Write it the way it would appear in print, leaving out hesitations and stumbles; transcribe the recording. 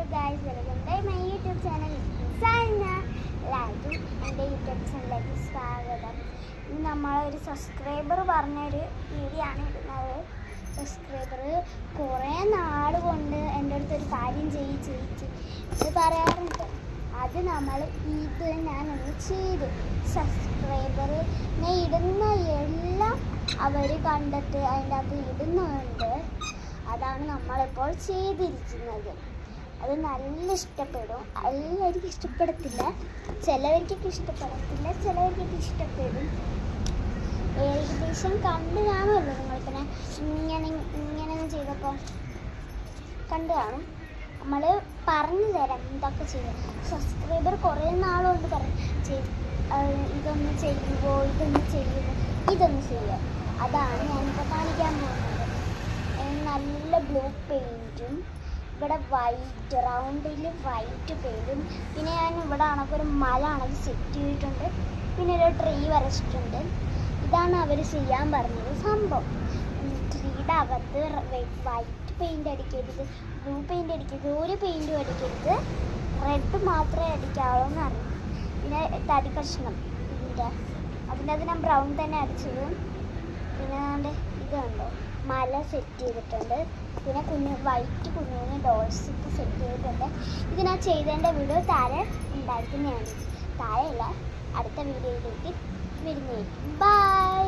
Hello guys, welcome to my YouTube channel. എല്ലാവർക്കും എൻ്റെ YouTube ചാനലിലേക്ക് സ്വാഗതം. ഇന്ന് നമ്മളൊരു സബ്സ്ക്രൈബർ പറഞ്ഞൊരു വീഡിയോ ആണ് ഇടുന്നത്. സബ്സ്ക്രൈബർ കുറേ നാൾ കൊണ്ട് എൻ്റെ അടുത്തൊരു കാര്യം ഇത് പറയാറുണ്ട്. അത് ഞാനൊന്ന് ചെയ്തു. സബ്സ്ക്രൈബർ ഞാൻ ഇടുന്ന എല്ലാം അവർ കണ്ടിട്ട് അതിൻ്റെ അകത്ത് ഇടുന്നുണ്ട്. അതാണ് നമ്മളിപ്പോൾ ചെയ്തിരിക്കുന്നത്. അത് നല്ല ഇഷ്ടപ്പെടും. എല്ലാവർക്കും ഇഷ്ടപ്പെടത്തില്ല, ചിലവർക്കൊക്കെ ഇഷ്ടപ്പെടത്തില്ല, ചിലവർക്കൊക്കെ ഇഷ്ടപ്പെടും. ഏകദേശം കണ്ടു കാണുമല്ലോ നിങ്ങളിങ്ങനെ ഇങ്ങനെ ചെയ്തപ്പോൾ കണ്ടു കാണും. നമ്മൾ പറഞ്ഞു തരാം എന്തൊക്കെ ചെയ്യും. സബ്സ്ക്രൈബർ കുറേ നാളുകൊണ്ട് ഇതൊന്ന് ചെയ്യുമോ, ഇതൊന്ന് ചെയ്യുക. അതാണ് ഞാനിപ്പോൾ കാണിക്കാൻ പോകുന്നത്. നല്ല ബ്ലൂ പെയിൻറ്റും ഇവിടെ വൈറ്റ് റൗണ്ടിൽ വൈറ്റ് പെയിൻറ്റും, പിന്നെ ഞാൻ ഇവിടെ ഒരു മല സെറ്റ് ചെയ്തിട്ടുണ്ട്. പിന്നെ ഒരു ട്രീ വരച്ചിട്ടുണ്ട്. ഇതാണ് അവർ ചെയ്യാൻ പറഞ്ഞത് സംഭവം. ട്രീയുടെ അകത്ത് വൈറ്റ് പെയിൻ്റ് അടിക്കരുത്, ബ്ലൂ പെയിൻ്റ് അടിക്കരുത്, ഒരു പെയിൻറ്റും അടിക്കരുത്, റെഡ് മാത്രമേ അടിക്കാവൂ എന്ന് അറിയാം. പിന്നെ തടി കഷ്ണം അതിൻ്റെ അത് ഞാൻ ബ്രൗൺ തന്നെ അടിച്ചത്. പിന്നെ ഇത് കണ്ടോ, മല സെറ്റ് ചെയ്തിട്ടുണ്ട്. പിന്നെ വൈറ്റ് കുഞ്ഞു ഡോൾസ് സെറ്റ് ചെയ്തിട്ടുണ്ട്. ഇത് ഞാൻ ചെയ്തതിൻ്റെ വീഡിയോ താഴെ ഉണ്ടായിരിക്കുന്നതാണ്. താഴെയല്ല, അടുത്ത വീഡിയോയിലേക്ക് വരുന്നതായിരിക്കും. ബൈ.